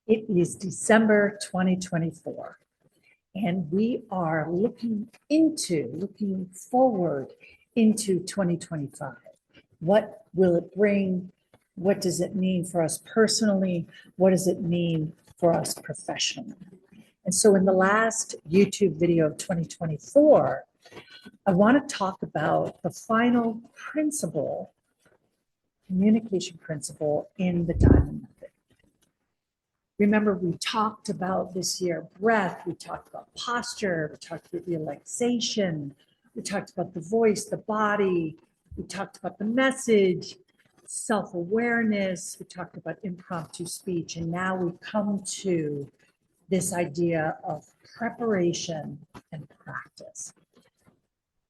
It is December 2024, and we are looking forward into 2025. What will it bring? What does it mean for us personally? What does it mean for us professionally? And so in the last YouTube video of 2024, I want to talk about the final principle, communication principle in the diamond method. Remember, we talked about this year breath, we talked about posture, we talked about relaxation, we talked about the voice, the body, we talked about the message, self-awareness, we talked about impromptu speech, and now we come to this idea of preparation and practice.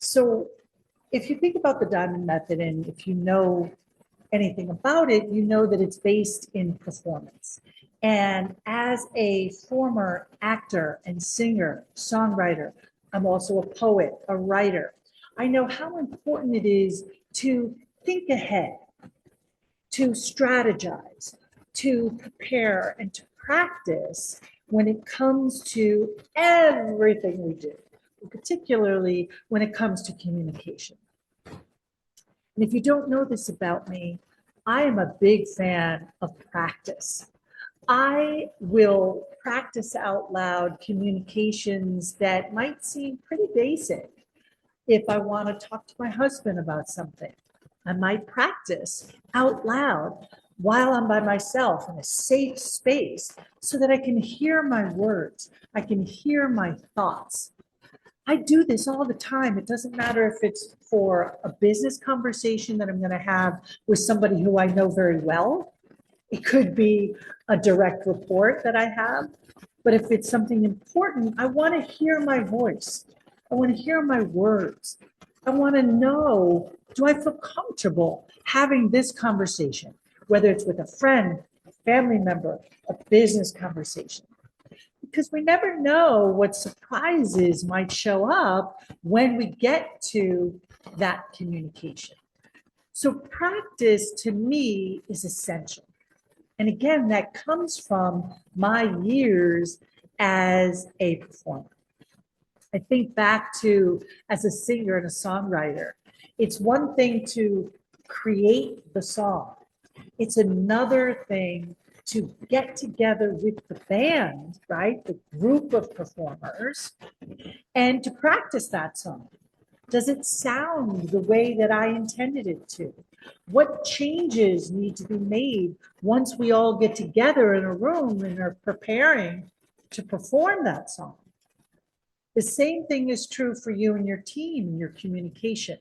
So if you think about the diamond method, and if you know anything about it, you know that it's based in performance. And as a former actor and singer, songwriter, I'm also a poet, a writer. I know how important it is to think ahead, to strategize, to prepare, and to practice when it comes to everything we do, particularly when it comes to communication. And if you don't know this about me, I am a big fan of practice. I will practice out loud communications that might seem pretty basic. If I want to talk to my husband about something, I might practice out loud while I'm by myself in a safe space so that I can hear my words, I can hear my thoughts. I do this all the time. It doesn't matter if it's for a business conversation that I'm going to have with somebody who I know very well. It could be a direct report that I have. But if it's something important, I want to hear my voice. I want to hear my words. I want to know, do I feel comfortable having this conversation, whether it's with a friend, a family member, a business conversation? Because we never know what surprises might show up when we get to that communication. So practice to me is essential. And again, that comes from my years as a performer. I think back to as a singer and a songwriter, it's one thing to create the song. It's another thing to get together with the band, right? The group of performers, and to practice that song. Does it sound the way that I intended it to? What changes need to be made once we all get together in a room and are preparing to perform that song? The same thing is true for you and your team, your communication,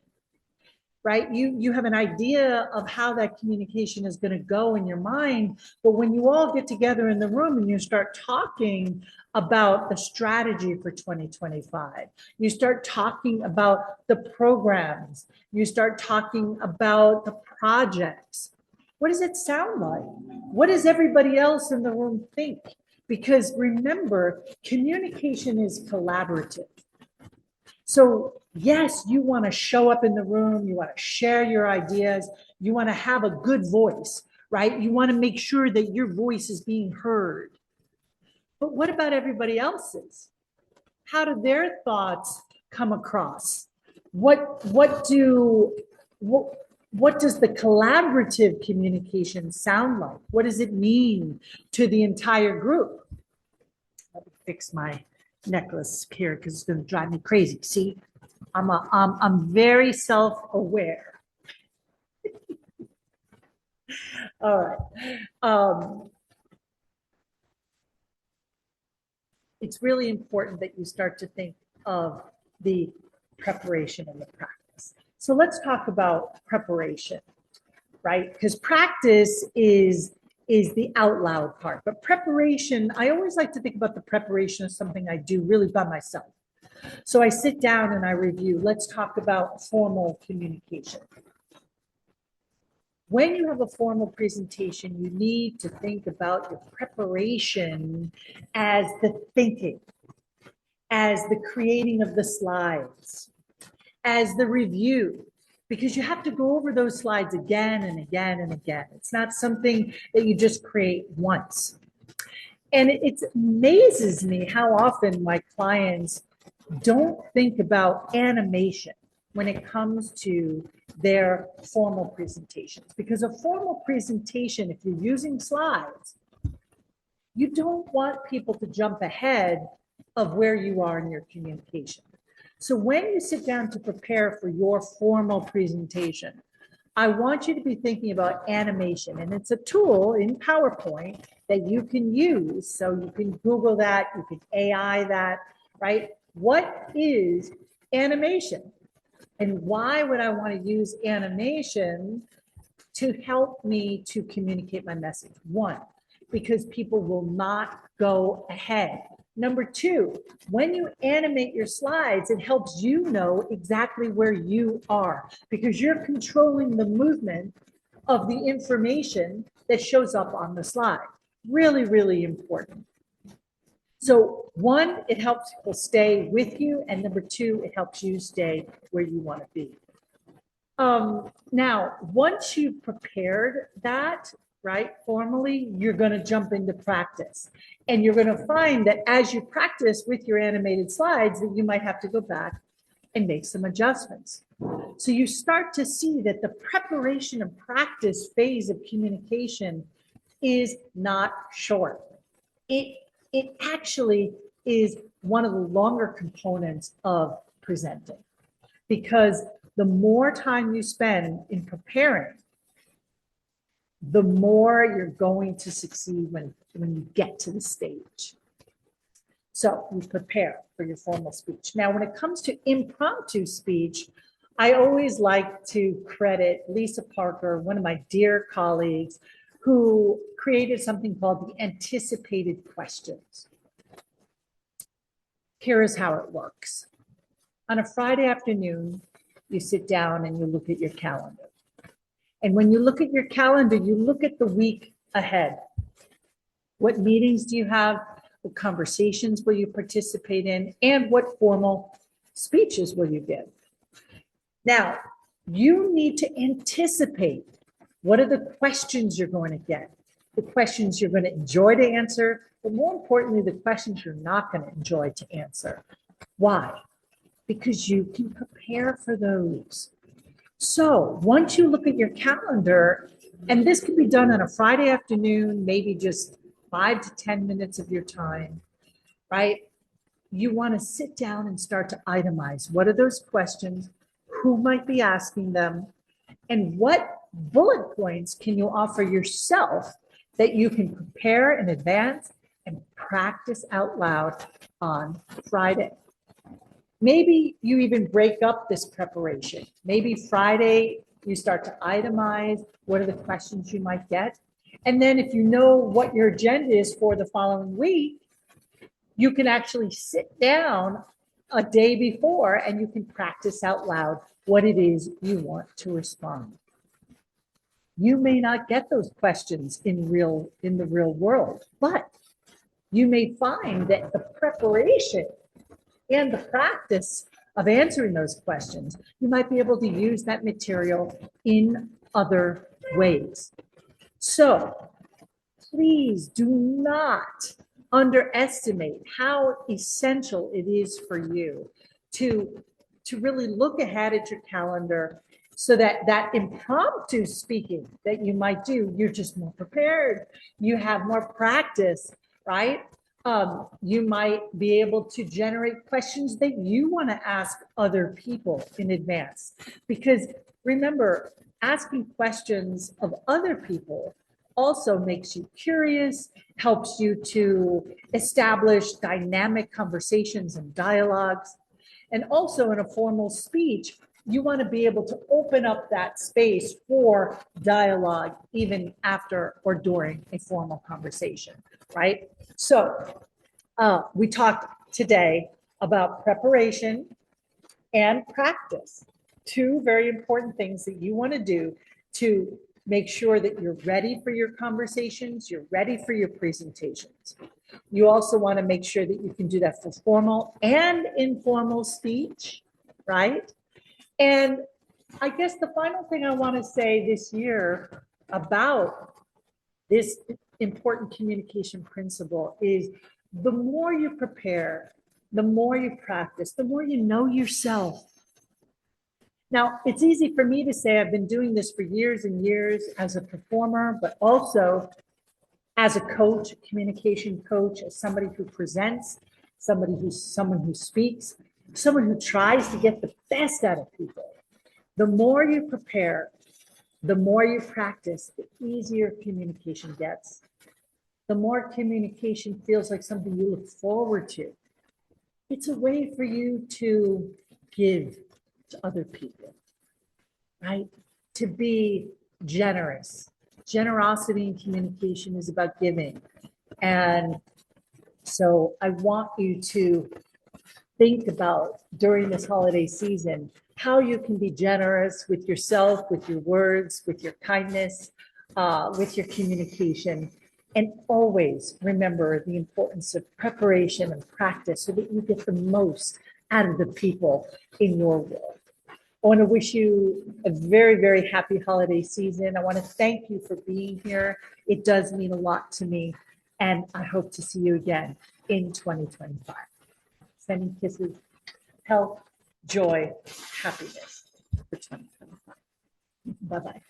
right? You have an idea of how that communication is going to go in your mind, but when you all get together in the room and you start talking about the strategy for 2025, you start talking about the programs, you start talking about the projects, what does it sound like? What does everybody else in the room think? Because remember, communication is collaborative. So yes, you want to show up in the room, you want to share your ideas, you want to have a good voice, right? You want to make sure that your voice is being heard. But what about everybody else's? How do their thoughts come across? What does the collaborative communication sound like? What does it mean to the entire group? Let me fix my necklace here because it's going to drive me crazy. See, I'm very self-aware. All right. It's really important that you start to think of the preparation and the practice. So let's talk about preparation, right? Because practice is the out loud part, but preparation, I always like to think about the preparation as something I do really by myself. So I sit down and I review. Let's talk about formal communication. When you have a formal presentation, you need to think about your preparation as the thinking, as the creating of the slides, as the review, because you have to go over those slides again and again and again. It's not something that you just create once. And it amazes me how often my clients don't think about animation when it comes to their formal presentations. Because a formal presentation, if you're using slides, you don't want people to jump ahead of where you are in your communication. So when you sit down to prepare for your formal presentation, I want you to be thinking about animation, and it's a tool in PowerPoint that you can use. So you can Google that, you can AI that, right? What is animation? And why would I want to use animation to help me to communicate my message? One, because people will not go ahead. Number two, when you animate your slides, it helps you know exactly where you are because you're controlling the movement of the information that shows up on the slide. Really, really important. So one, it helps people stay with you. And number two, it helps you stay where you want to be. Now, once you've prepared that, right, formally, you're going to jump into practice. And you're going to find that as you practice with your animated slides, that you might have to go back and make some adjustments. So you start to see that the preparation and practice phase of communication is not short. It actually is one of the longer components of presenting, because the more time you spend in preparing, the more you're going to succeed when you get to the stage. So you prepare for your formal speech. Now, when it comes to impromptu speech, I always like to credit Lisa Parker, one of my dear colleagues, who created something called the anticipated questions. Here's how it works. On a Friday afternoon, you sit down and you look at your calendar. And when you look at your calendar, you look at the week ahead. What meetings do you have? What conversations will you participate in? And what formal speeches will you give? Now, you need to anticipate what are the questions you're going to get, the questions you're going to enjoy to answer, but more importantly, the questions you're not going to enjoy to answer. Why? Because you can prepare for those. So once you look at your calendar, and this can be done on a Friday afternoon, maybe just 5 to 10 minutes of your time, right? You want to sit down and start to itemize. What are those questions? Who might be asking them? And what bullet points can you offer yourself that you can prepare in advance and practice out loud on Friday? Maybe you even break up this preparation. Maybe Friday, you start to itemize what are the questions you might get. And then if you know what your agenda is for the following week, you can actually sit down a day before and you can practice out loud what it is you want to respond. You may not get those questions in the real world, but you may find that the preparation and the practice of answering those questions, you might be able to use that material in other ways. So please do not underestimate how essential it is for you to really look ahead at your calendar so that that impromptu speaking that you might do, you're just more prepared. You have more practice, right? You might be able to generate questions that you want to ask other people in advance. Because remember, asking questions of other people also makes you curious, helps you to establish dynamic conversations and dialogues. And also in a formal speech, you want to be able to open up that space for dialogue even after or during a formal conversation, right? So we talked today about preparation and practice, two very important things that you want to do to make sure that you're ready for your conversations, you're ready for your presentations. You also want to make sure that you can do that for formal and informal speech, right? And I guess the final thing I want to say this year about this important communication principle is the more you prepare, the more you practice, the more you know yourself. Now, it's easy for me to say I've been doing this for years and years as a performer, but also as a coach, a communication coach, as somebody who presents, someone who speaks, someone who tries to get the best out of people. The more you prepare, the more you practice, the easier communication gets. The more communication feels like something you look forward to. It's a way for you to give to other people, right? To be generous. Generosity in communication is about giving. And so I want you to think about during this holiday season, how you can be generous with yourself, with your words, with your kindness, with your communication. And always remember the importance of preparation and practice so that you get the most out of the people in your world. I want to wish you a very, very happy holiday season. I want to thank you for being here. It does mean a lot to me. And I hope to see you again in 2025. Sending kisses, health, joy, happiness for 2025. Bye-bye.